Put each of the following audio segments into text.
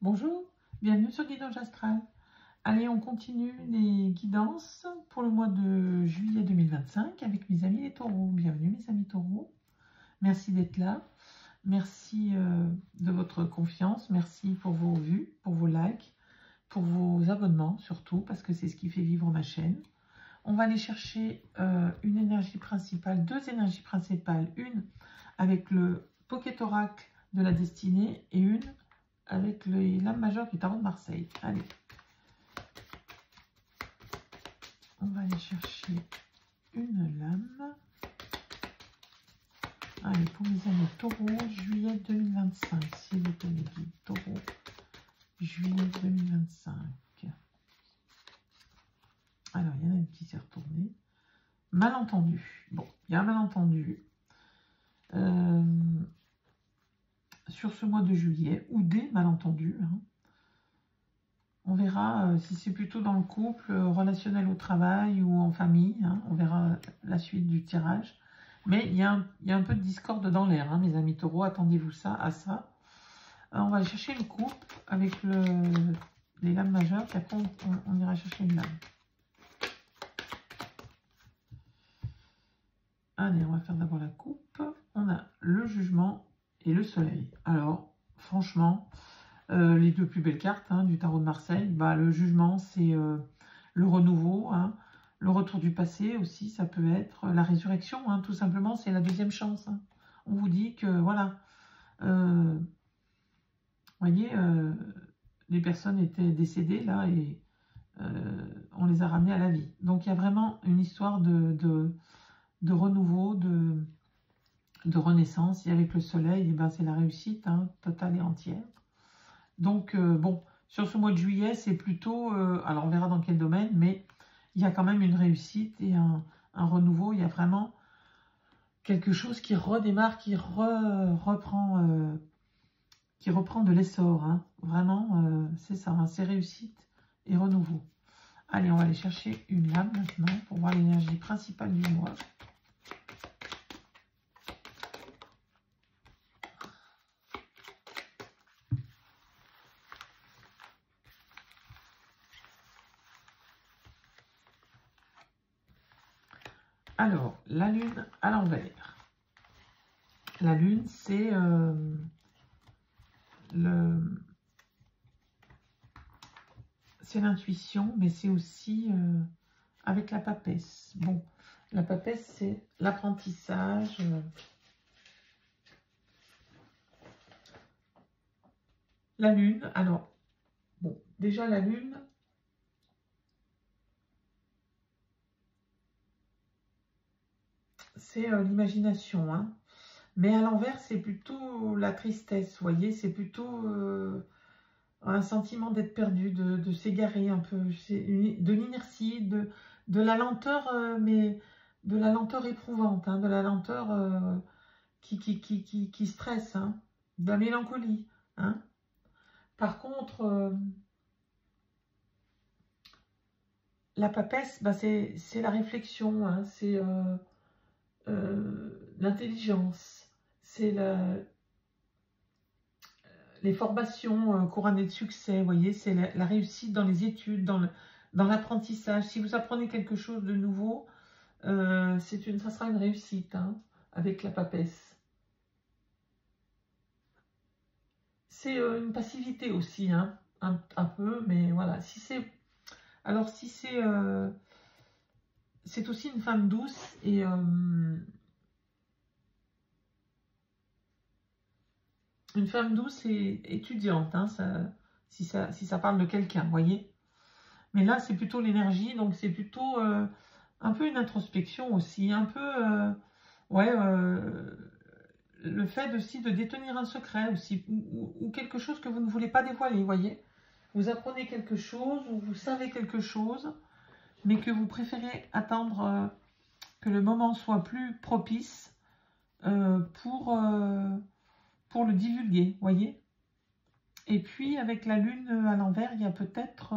Bonjour, bienvenue sur Guidance Astral. Allez, on continue les guidances pour le mois de juillet 2025 avec mes amis les taureaux. Bienvenue mes amis taureaux. Merci d'être là. Merci de votre confiance. Merci pour vos vues, pour vos likes, pour vos abonnements surtout, parce que c'est ce qui fait vivre ma chaîne. On va aller chercher une énergie principale, deux énergies principales. Une avec le Pocket Oracle de la destinée et une avec les lames majeures du tarot de Marseille. Allez. On va aller chercher une lame. Allez, pour mes amis taureaux, juillet 2025. Si vous tenez guide taureau, juillet 2025. Alors, il y en a une qui s'est retournée. Malentendu. Bon, il y a un malentendu. Sur ce mois de juillet, ou des malentendus. Hein. On verra si c'est plutôt dans le couple, relationnel au travail ou en famille. Hein. On verra la suite du tirage. Mais il y a un peu de discorde dans l'air, hein, mes amis taureaux. Attendez-vous à ça. On va aller chercher une coupe avec les lames majeures. Puis après, on ira chercher une lame. Allez, on va faire d'abord la coupe. On a le jugement et le soleil. Alors, franchement, les deux plus belles cartes hein, du tarot de Marseille, bah, le jugement, c'est le renouveau, hein, le retour du passé aussi, ça peut être la résurrection, hein, tout simplement, c'est la deuxième chance. Hein. On vous dit que, voilà, vous voyez, les personnes étaient décédées, là, et on les a ramenées à la vie. Donc, il y a vraiment une histoire de renouveau, de renaissance, et avec le soleil, eh ben, c'est la réussite hein, totale et entière. Donc, bon, sur ce mois de juillet, c'est plutôt, alors on verra dans quel domaine, mais il y a quand même une réussite et un renouveau, il y a vraiment quelque chose qui redémarre, qui reprend de l'essor, hein. Vraiment, c'est ça, hein, c'est réussite et renouveau. Allez, on va aller chercher une lame maintenant pour voir l'énergie principale du mois. Alors, la lune à l'envers. La lune, c'est l'intuition, mais c'est aussi avec la papesse. Bon, la papesse, c'est l'apprentissage. La lune, alors, bon, déjà la lune, c'est l'imagination, hein. Mais à l'envers, c'est plutôt la tristesse, vous voyez, c'est plutôt un sentiment d'être perdu, de s'égarer un peu, de l'inertie, de la lenteur, mais de la lenteur éprouvante, hein, de la lenteur qui stresse, hein, de la mélancolie. Hein. Par contre, la papesse, bah, c'est la réflexion, hein, c'est l'intelligence, c'est les formations couronnées de succès, vous voyez, c'est la réussite dans les études, dans l'apprentissage. Si vous apprenez quelque chose de nouveau, ça sera une réussite hein, avec la papesse. C'est une passivité aussi, hein, un peu, mais voilà. Alors si c'est aussi une femme douce et une femme douce et étudiante, hein, si ça parle de quelqu'un, vous voyez. Mais là, c'est plutôt l'énergie, donc c'est plutôt un peu une introspection aussi, un peu, ouais, le fait aussi de détenir un secret aussi, ou quelque chose que vous ne voulez pas dévoiler, vous voyez. Vous apprenez quelque chose, ou vous savez quelque chose, mais que vous préférez attendre que le moment soit plus propice pour le divulguer, vous voyez. Et puis, avec la lune à l'envers, il y a peut-être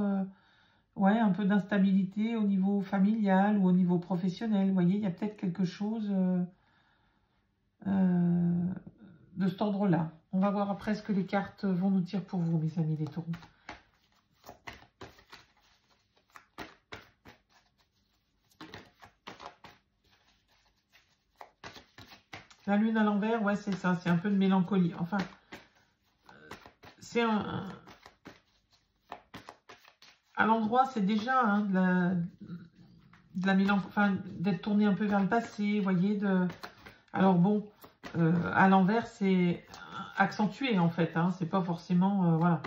ouais, un peu d'instabilité au niveau familial ou au niveau professionnel. Vous voyez, il y a peut-être quelque chose de cet ordre-là. On va voir après ce que les cartes vont nous dire pour vous, mes amis les taureaux. La lune à l'envers, ouais, c'est ça. C'est un peu de mélancolie. Enfin, c'est un... À l'endroit, c'est déjà hein, de la mélancolie, enfin, d'être tourné un peu vers le passé, vous voyez. Alors bon, à l'envers, c'est accentué en fait. Hein, c'est pas forcément... voilà.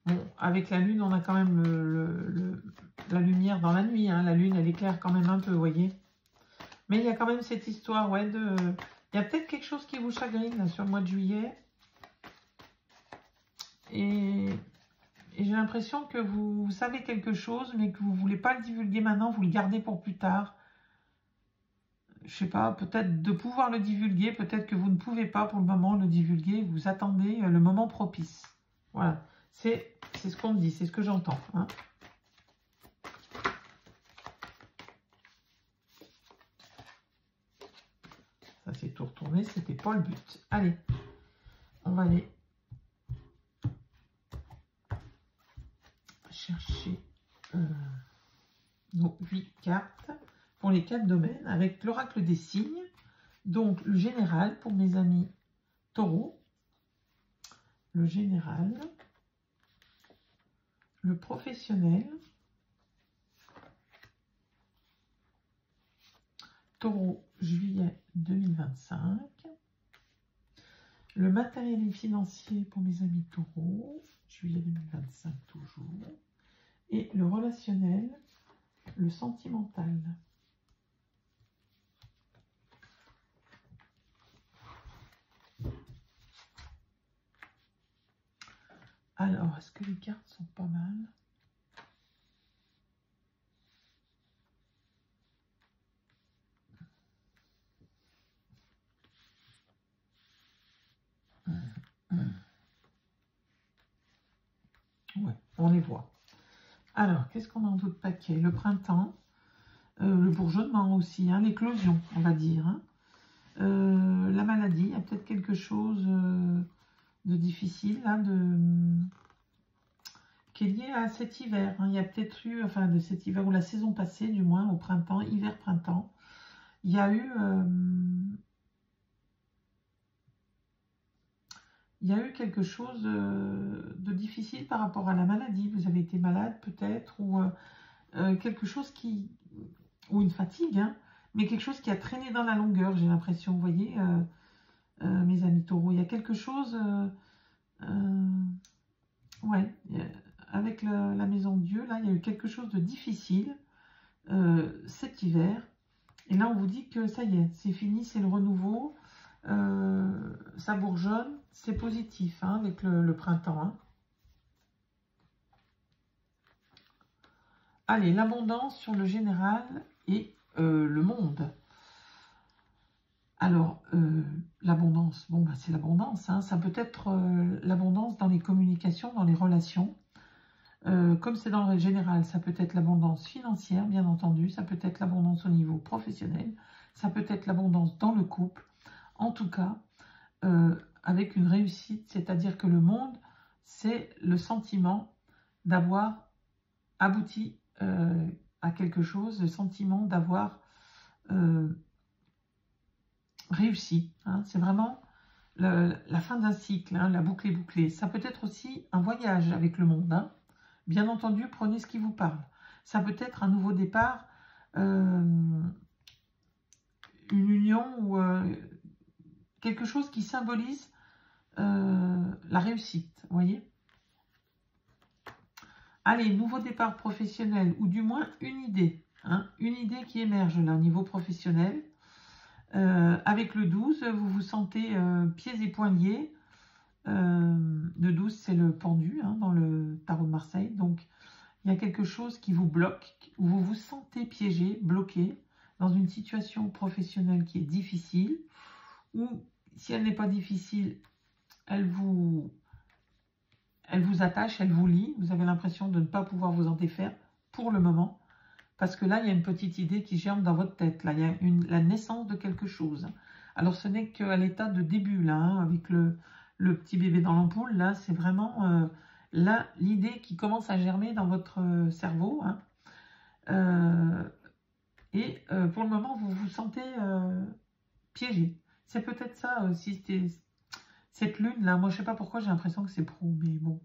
Bon, avec la lune, on a quand même la lumière dans la nuit. Hein. La lune, elle éclaire quand même un peu, vous voyez. Mais il y a quand même cette histoire, ouais, de... Il y a peut-être quelque chose qui vous chagrine là, sur le mois de juillet. Et j'ai l'impression que vous savez quelque chose, mais que vous ne voulez pas le divulguer maintenant, vous le gardez pour plus tard. Je sais pas, peut-être de pouvoir le divulguer, peut-être que vous ne pouvez pas pour le moment le divulguer, vous attendez le moment propice. Voilà, c'est ce qu'on me dit, c'est ce que j'entends. Hein. Ça s'est tout retourné, c'était pas le but. Allez, on va aller chercher nos 8 cartes pour les 4 domaines avec l'oracle des signes. Donc, le général pour mes amis taureaux, le général, le professionnel, taureau, juillet 2025, le matériel et financier pour mes amis taureaux, juillet 2025 toujours, et le relationnel, le sentimental. Alors, est-ce que les cartes sont pas mal? Ouais, on les voit. Alors, qu'est-ce qu'on a en d'autres paquets? Le printemps, le bourgeonnement aussi, hein, l'éclosion, on va dire. Hein. La maladie, il y a peut-être quelque chose de difficile, là, qui est lié à cet hiver. Hein. Il y a peut-être eu, enfin, de cet hiver, ou la saison passée, du moins, au printemps, hiver-printemps, il y a eu... il y a eu quelque chose de difficile par rapport à la maladie. Vous avez été malade peut-être, ou quelque chose qui... ou une fatigue, hein, mais quelque chose qui a traîné dans la longueur, j'ai l'impression. Vous voyez, mes amis taureaux, il y a quelque chose... ouais, avec la maison de Dieu, là, il y a eu quelque chose de difficile cet hiver. Et là, on vous dit que ça y est, c'est fini, c'est le renouveau. Ça bourgeonne, c'est positif hein, avec le printemps. Hein. Allez, l'abondance sur le général et le monde. Alors, l'abondance, bon, bah, c'est l'abondance. Hein, ça peut être l'abondance dans les communications, dans les relations. Comme c'est dans le général, ça peut être l'abondance financière, bien entendu. Ça peut être l'abondance au niveau professionnel. Ça peut être l'abondance dans le couple. En tout cas, avec une réussite, c'est-à-dire que le monde, c'est le sentiment d'avoir abouti à quelque chose, le sentiment d'avoir réussi. Hein. C'est vraiment la fin d'un cycle, hein, la boucle est bouclée. Ça peut être aussi un voyage avec le monde. Hein. Bien entendu, prenez ce qui vous parle. Ça peut être un nouveau départ, une union ou quelque chose qui symbolise la réussite, vous voyez. Allez, nouveau départ professionnel, ou du moins une idée. Hein, une idée qui émerge là au niveau professionnel. Avec le 12, vous vous sentez pieds et poings liés. Le 12, c'est le pendu hein, dans le tarot de Marseille. Donc, il y a quelque chose qui vous bloque, où vous vous sentez piégé, bloqué, dans une situation professionnelle qui est difficile, ou si elle n'est pas difficile, elle vous attache, elle vous lie. Vous avez l'impression de ne pas pouvoir vous en défaire pour le moment. Parce que là, il y a une petite idée qui germe dans votre tête. Là, il y a la naissance de quelque chose. Alors, ce n'est qu'à l'état de début, là, hein, avec le petit bébé dans l'ampoule. Là, c'est vraiment là l'idée qui commence à germer dans votre cerveau. Hein. Pour le moment, vous vous sentez piégé. C'est peut-être ça aussi, cette lune-là. Moi, je ne sais pas pourquoi j'ai l'impression que c'est pro, mais bon,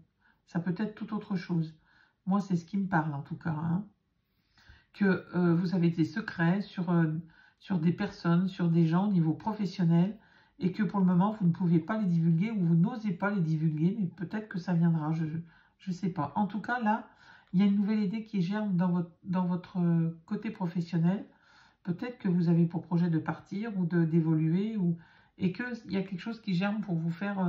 ça peut être tout autre chose. Moi, c'est ce qui me parle, en tout cas. Hein. Que vous avez des secrets sur des personnes, sur des gens au niveau professionnel, et que pour le moment, vous ne pouvez pas les divulguer, ou vous n'osez pas les divulguer, mais peut-être que ça viendra, je ne sais pas. En tout cas, là, il y a une nouvelle idée qui germe dans votre côté professionnel. Peut-être que vous avez pour projet de partir ou d'évoluer, et qu'il y a quelque chose qui germe pour vous faire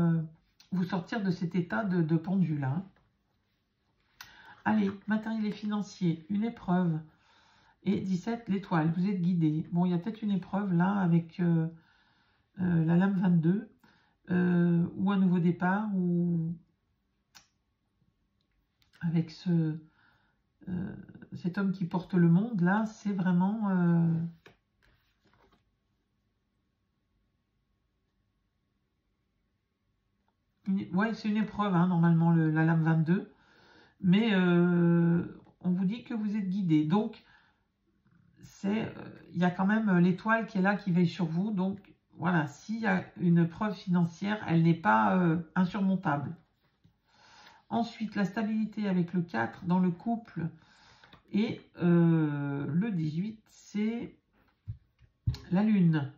vous sortir de cet état de pendule. Hein. Allez, matériel et financier, une épreuve. Et 17, l'étoile, vous êtes guidé. Bon, il y a peut-être une épreuve là avec la lame 22, ou un nouveau départ, ou avec cet homme qui porte le monde. Là, c'est vraiment... ouais, c'est une épreuve, hein, normalement, la lame 22. Mais on vous dit que vous êtes guidé. Donc, il y a quand même l'étoile qui est là, qui veille sur vous. Donc, voilà, s'il y a une preuve financière, elle n'est pas insurmontable. Ensuite, la stabilité avec le 4 dans le couple. Et le 18, c'est la lune.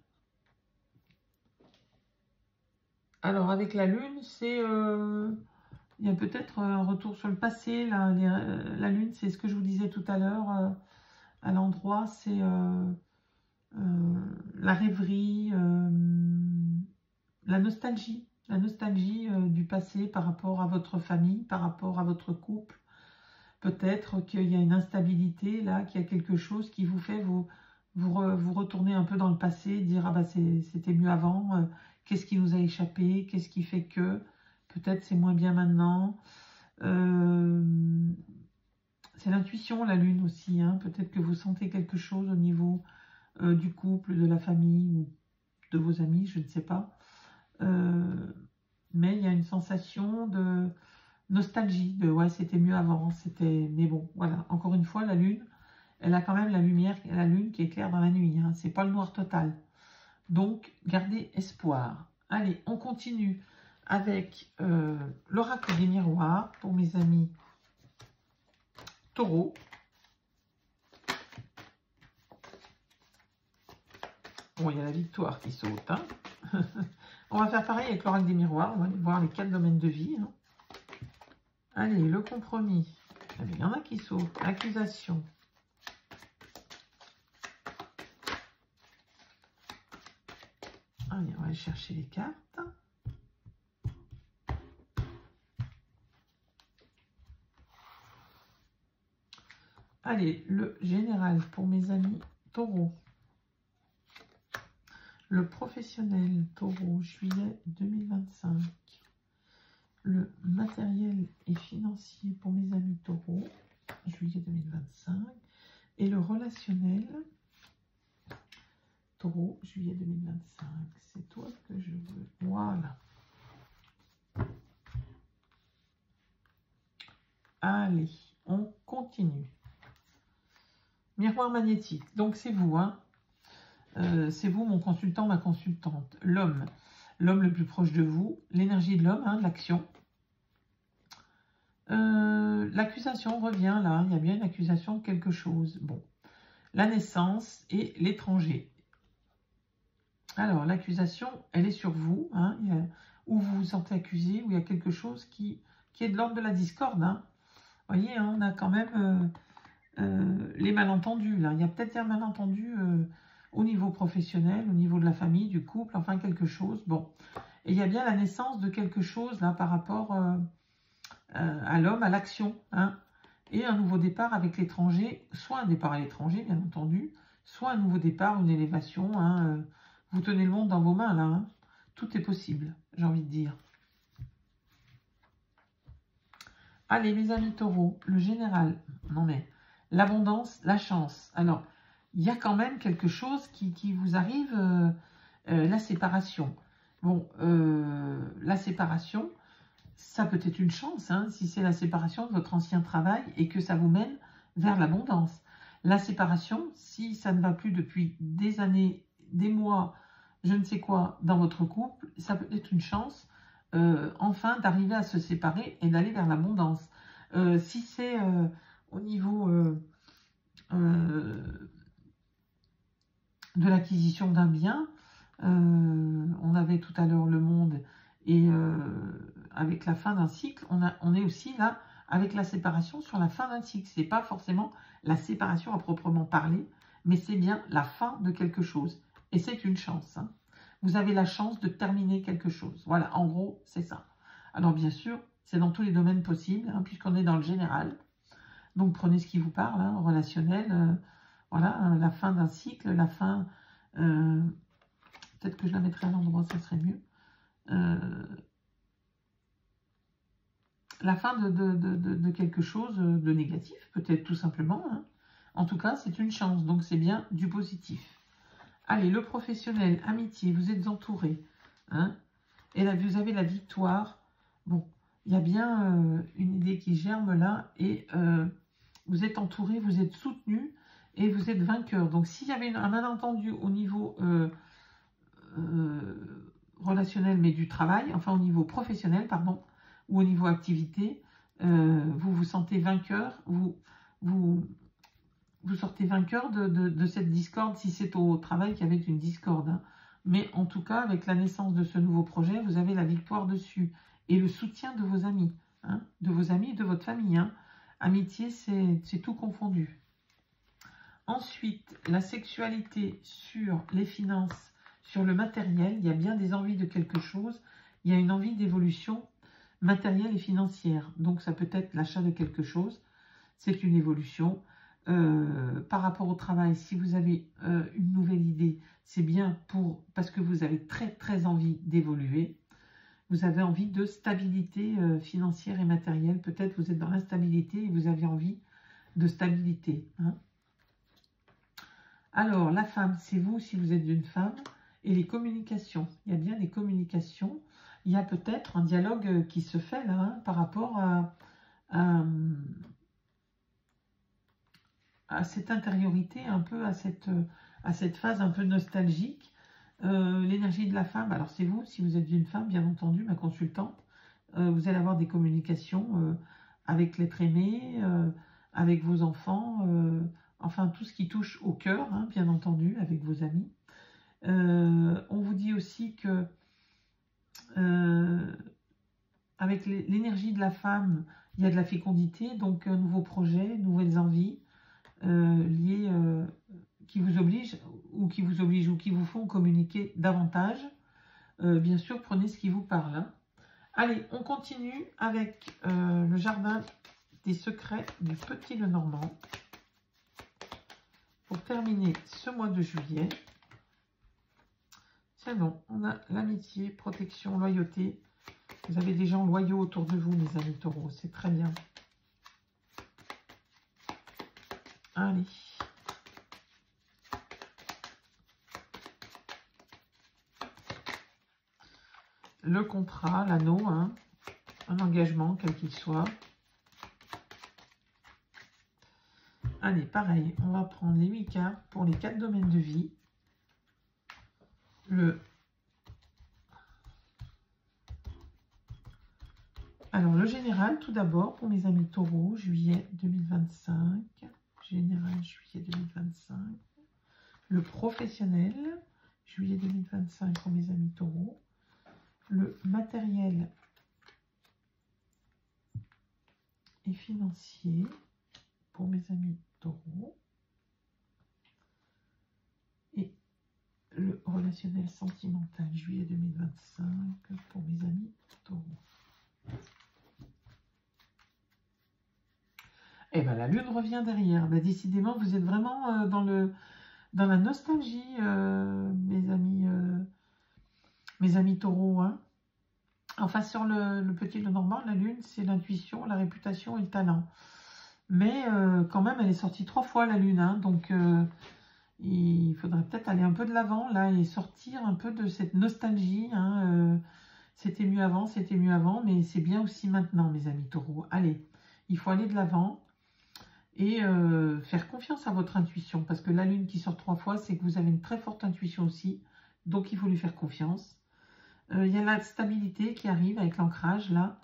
Alors, avec la lune, c'est... il y a peut-être un retour sur le passé. Là, la lune, c'est ce que je vous disais tout à l'heure. À l'endroit, c'est la rêverie, la nostalgie du passé par rapport à votre famille, par rapport à votre couple. Peut-être qu'il y a une instabilité là, qu'il y a quelque chose qui vous fait vous retourner un peu dans le passé, dire ah bah c'était mieux avant, qu'est-ce qui nous a échappé, qu'est-ce qui fait que peut-être c'est moins bien maintenant. C'est l'intuition, la lune aussi. Hein. Peut-être que vous sentez quelque chose au niveau du couple, de la famille ou de vos amis, je ne sais pas. Mais il y a une sensation de nostalgie, de ouais, c'était mieux avant, mais bon, voilà. Encore une fois, la lune, elle a quand même la lumière, la lune qui éclaire dans la nuit. Hein. C'est pas le noir total. Donc, gardez espoir. Allez, on continue avec l'oracle des miroirs pour mes amis Taureau. Bon, il y a la victoire qui saute. Hein. On va faire pareil avec l'oracle des miroirs. On va aller voir les 4 domaines de vie. Hein. Allez, le compromis. Il y en a qui sautent. Accusation. Allez, on va aller chercher les cartes. Allez, le général pour mes amis Taureau. Le professionnel Taureau, juillet 2025. Le matériel et financier pour mes amis Taureau, juillet 2025. Et le relationnel Taureau, juillet 2025. C'est toi que je veux. Voilà. Allez, on continue. Miroir magnétique. Donc, c'est vous, hein. C'est vous, mon consultant, ma consultante. L'homme le plus proche de vous. L'énergie de l'homme, hein, de l'action. L'accusation revient là. Il y a bien une accusation de quelque chose. Bon. La naissance et l'étranger. Alors, l'accusation, elle est sur vous. Hein, où vous vous sentez accusé, où il y a quelque chose qui est de l'ordre de la discorde. Hein. Vous voyez, hein, on a quand même les malentendus. Là. Il y a peut-être un malentendu au niveau professionnel, au niveau de la famille, du couple, enfin quelque chose. Bon. Et il y a bien la naissance de quelque chose là par rapport à l'homme, à l'action. Hein, et un nouveau départ avec l'étranger, soit un départ à l'étranger, bien entendu, soit un nouveau départ, une élévation. Hein, vous tenez le monde dans vos mains là. Hein. Tout est possible, j'ai envie de dire. Allez, mes amis taureaux, le général, non mais, l'abondance, la chance. Alors, il y a quand même quelque chose qui vous arrive, La séparation. Bon, la séparation, ça peut être une chance, hein, si c'est la séparation de votre ancien travail et que ça vous mène vers l'abondance. La séparation, si ça ne va plus depuis des années, des mois, je ne sais quoi, dans votre couple, ça peut être une chance, enfin, d'arriver à se séparer et d'aller vers l'abondance. Si c'est au niveau de l'acquisition d'un bien, on avait tout à l'heure le monde et avec la fin d'un cycle, on est aussi là avec la séparation sur la fin d'un cycle. Ce n'est pas forcément la séparation à proprement parler, mais c'est bien la fin de quelque chose. Et c'est une chance. Hein. Vous avez la chance de terminer quelque chose. Voilà, en gros, c'est ça. Alors bien sûr, c'est dans tous les domaines possibles, hein, puisqu'on est dans le général. Donc prenez ce qui vous parle, hein, relationnel, voilà, la fin d'un cycle, la fin... peut-être que je la mettrai à l'endroit, ça serait mieux. La fin de quelque chose de négatif, peut-être tout simplement. Hein. En tout cas, c'est une chance, donc c'est bien du positif. Allez, le professionnel, amitié, vous êtes entouré. Hein, et là, vous avez la victoire. Bon, il y a bien une idée qui germe là, et vous êtes entouré, vous êtes soutenu, et vous êtes vainqueur. Donc, s'il y avait un malentendu au niveau relationnel, mais du travail, enfin au niveau professionnel, pardon, ou au niveau activité, vous vous sentez vainqueur, vous sortez vainqueur de cette discorde, si c'est au travail qu'il y avait une discorde. Hein. Mais en tout cas, avec la naissance de ce nouveau projet, vous avez la victoire dessus. Et le soutien de vos amis, hein, de vos amis et de votre famille. Hein. Amitié, c'est tout confondu. Ensuite, la sexualité sur les finances, sur le matériel, il y a bien des envies de quelque chose, il y a une envie d'évolution matérielle et financière. Donc, ça peut être l'achat de quelque chose, c'est une évolution. Par rapport au travail, si vous avez une nouvelle idée, c'est bien parce que vous avez très très envie d'évoluer. Vous avez envie de stabilité financière et matérielle. Peut-être vous êtes dans l'instabilité et vous avez envie de stabilité. Hein. Alors, la femme, c'est vous si vous êtes une femme. Et les communications, il y a bien des communications. Il y a peut-être un dialogue qui se fait là, hein, par rapport à cette intériorité, un peu à cette phase un peu nostalgique. L'énergie de la femme, alors c'est vous, si vous êtes une femme, bien entendu, ma consultante. Vous allez avoir des communications avec l'être aimé, avec vos enfants, enfin tout ce qui touche au cœur, hein, bien entendu, avec vos amis. On vous dit aussi que avec l'énergie de la femme, il y a de la fécondité, donc un nouveau projet, nouvelles envies liées qui vous obligent ou qui vous font communiquer davantage. Bien sûr, prenez ce qui vous parle. Hein. Allez, on continue avec le jardin des secrets du Petit Lenormand pour terminer ce mois de juillet. C'est bon, on a l'amitié, protection, loyauté. Vous avez des gens loyaux autour de vous, mes amis taureaux, c'est très bien. Allez. Le contrat, l'anneau, hein, un engagement, quel qu'il soit. Allez, pareil, on va prendre les 8 cartes pour les 4 domaines de vie. Alors, le général, tout d'abord, pour mes amis taureaux, juillet 2025. Général, juillet 2025. Le professionnel, juillet 2025 pour mes amis taureaux. Le matériel et financier pour mes amis taureaux. Et le relationnel sentimental, juillet 2025 pour mes amis taureaux. Et bien la lune revient derrière. Ben, décidément, vous êtes vraiment dans la nostalgie, mes amis taureaux. Hein. Enfin, sur le Petit Lenormand, la lune, c'est l'intuition, la réputation et le talent. Mais quand même, elle est sortie 3 fois, la lune. Hein, donc, il faudrait peut-être aller un peu de l'avant là et sortir un peu de cette nostalgie. Hein, c'était mieux avant, mais c'est bien aussi maintenant, mes amis taureaux. Allez, il faut aller de l'avant et faire confiance à votre intuition, parce que la lune qui sort 3 fois, c'est que vous avez une très forte intuition aussi, donc il faut lui faire confiance. Il y a la stabilité qui arrive avec l'ancrage là.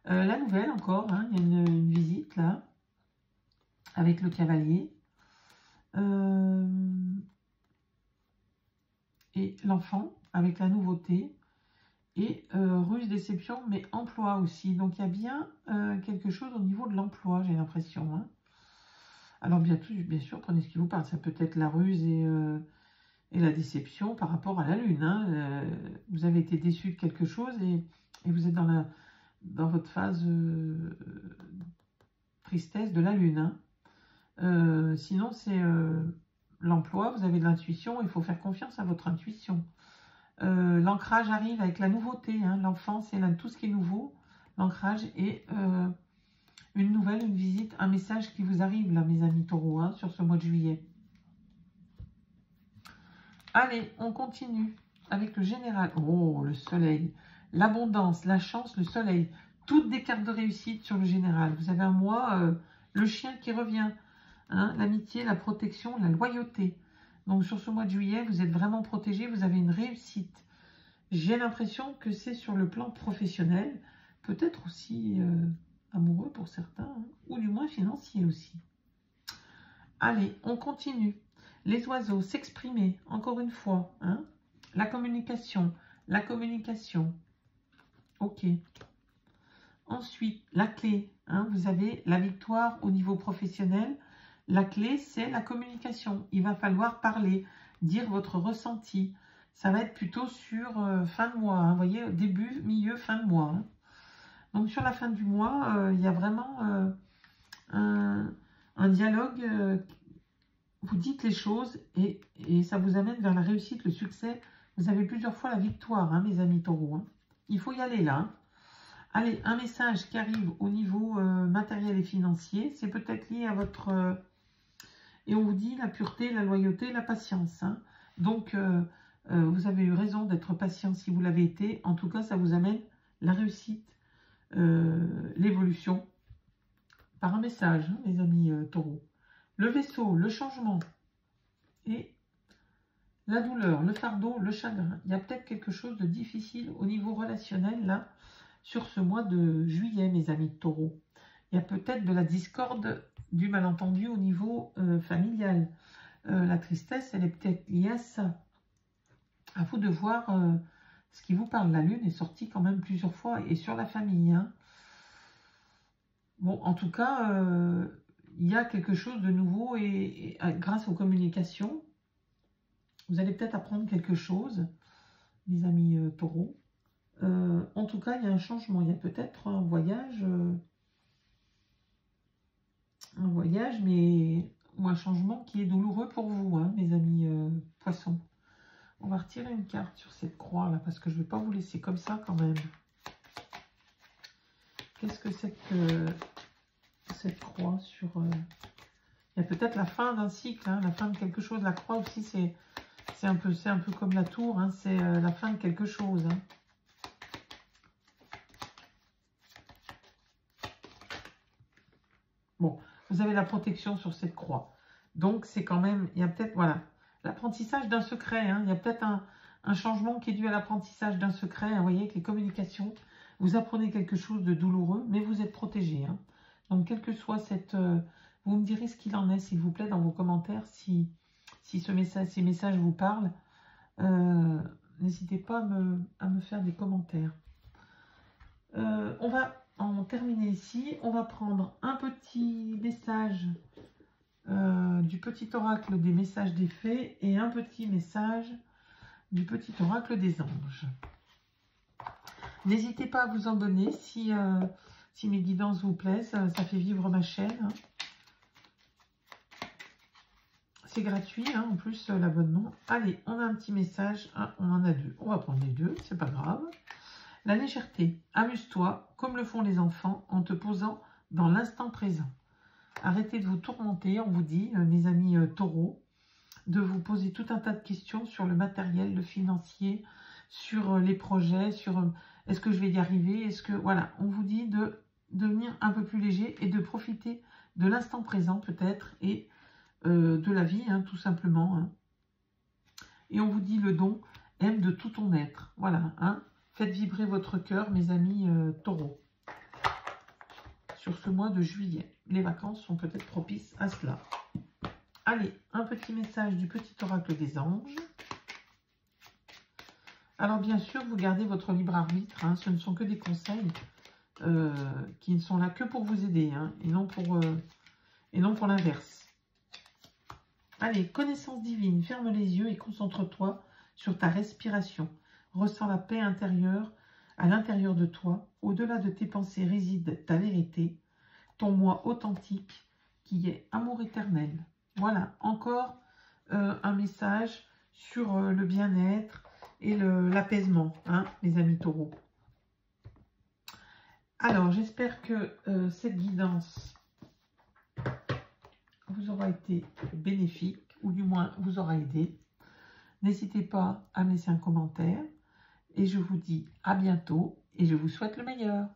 La nouvelle encore, hein, il y a une visite là, avec le cavalier. Et l'enfant, avec la nouveauté. Et ruse, déception, mais emploi aussi. Donc il y a bien quelque chose au niveau de l'emploi, j'ai l'impression. Hein. Alors bien sûr, prenez ce qui vous parle. Ça peut être la ruse et la déception par rapport à la lune. Hein. Vous avez été déçu de quelque chose et vous êtes dans votre phase tristesse de la lune. Hein. Sinon, c'est l'emploi, vous avez de l'intuition, il faut faire confiance à votre intuition. L'ancrage arrive avec la nouveauté. Hein. L'enfant, c'est tout ce qui est nouveau. L'ancrage et une nouvelle, une visite, un message qui vous arrive là, mes amis taureaux, hein, sur ce mois de juillet. Allez, on continue avec le général. Oh, le soleil, l'abondance, la chance, le soleil. Toutes des cartes de réussite sur le général. Vous avez un mois, le chien qui revient. Hein, l'amitié, la protection, la loyauté. Donc sur ce mois de juillet, vous êtes vraiment protégé, vous avez une réussite. J'ai l'impression que c'est sur le plan professionnel, peut-être aussi amoureux pour certains, hein, ou du moins financier aussi. Allez, on continue. Les oiseaux, s'exprimer, encore une fois. Hein, la communication. Ok. Ensuite, la clé. Hein, vous avez la victoire au niveau professionnel. La clé, c'est la communication. Il va falloir parler, dire votre ressenti. Ça va être plutôt sur fin de mois. Hein, vous voyez, début, milieu, fin de mois. Hein. Donc, sur la fin du mois, il y a vraiment un dialogue. Vous dites les choses et ça vous amène vers la réussite, le succès. Vous avez plusieurs fois la victoire, hein, mes amis taureaux. Hein. Il faut y aller là. Hein. Allez, un message qui arrive au niveau matériel et financier. C'est peut-être lié à votre... et on vous dit la pureté, la loyauté, la patience. Hein. Donc, vous avez eu raison d'être patient si vous l'avez été. En tout cas, ça vous amène la réussite, l'évolution, par un message, hein, mes amis taureaux. Le vaisseau, le changement et la douleur, le fardeau, le chagrin. Il y a peut-être quelque chose de difficile au niveau relationnel, là, sur ce mois de juillet, mes amis taureaux. Il y a peut-être de la discorde, du malentendu au niveau familial. La tristesse, elle est peut-être liée à ça. À vous de voir ce qui vous parle. La lune est sortie quand même plusieurs fois et sur la famille. Hein. Bon, en tout cas, il y a quelque chose de nouveau et grâce aux communications, vous allez peut-être apprendre quelque chose, mes amis taureaux. En tout cas, il y a un changement. Il y a peut-être un voyage, mais ou un changement qui est douloureux pour vous, hein, mes amis poissons. On va retirer une carte sur cette croix là, parce que je ne vais pas vous laisser comme ça quand même. Qu'est-ce que c'est que cette croix sur... Il y a peut-être la fin d'un cycle, hein, la fin de quelque chose. La croix aussi, c'est un peu comme la tour, hein, c'est la fin de quelque chose. Hein. Bon, vous avez la protection sur cette croix. Donc, c'est quand même, il y a peut-être, voilà, l'apprentissage d'un secret. Hein, il y a peut-être un changement qui est dû à l'apprentissage d'un secret. Hein, vous voyez, avec les communications, vous apprenez quelque chose de douloureux, mais vous êtes protégé. Hein. Donc, quelle que soit cette... vous me direz ce qu'il en est, s'il vous plaît, dans vos commentaires, si ces messages vous parlent. N'hésitez pas à me faire des commentaires. On va en terminer ici. On va prendre un petit message du petit oracle des messages des fées et un petit message du petit oracle des anges. N'hésitez pas à vous abonner si mes guidances vous plaisent. Ça fait vivre ma chaîne. Hein. C'est gratuit, hein, en plus, l'abonnement. Allez, on a un petit message. Ah, on en a deux. On va prendre les deux, c'est pas grave. La légèreté. Amuse-toi, comme le font les enfants, en te posant dans l'instant présent. Arrêtez de vous tourmenter, on vous dit, mes amis taureaux. de vous poser tout un tas de questions sur le matériel, le financier, sur les projets, sur est-ce que je vais y arriver, est-ce que... Voilà, on vous dit de devenir un peu plus léger et de profiter de l'instant présent peut-être et de la vie, hein, tout simplement. Hein. Et on vous dit le don, aime de tout ton être. Voilà, hein. Faites vibrer votre cœur, mes amis taureaux. Sur ce mois de juillet, les vacances sont peut-être propices à cela. Allez, un petit message du petit oracle des anges. Alors bien sûr, vous gardez votre libre arbitre. Hein, ce ne sont que des conseils qui ne sont là que pour vous aider, hein, et non pour l'inverse. Allez, connaissance divine, ferme les yeux et concentre-toi sur ta respiration. Ressens la paix intérieure à l'intérieur de toi. Au-delà de tes pensées réside ta vérité, ton moi authentique qui est amour éternel. Voilà, encore un message sur le bien-être et l'apaisement, hein, mes amis taureaux. Alors, j'espère que cette guidance vous aura été bénéfique, ou du moins vous aura aidé. N'hésitez pas à me laisser un commentaire. Et je vous dis à bientôt et je vous souhaite le meilleur.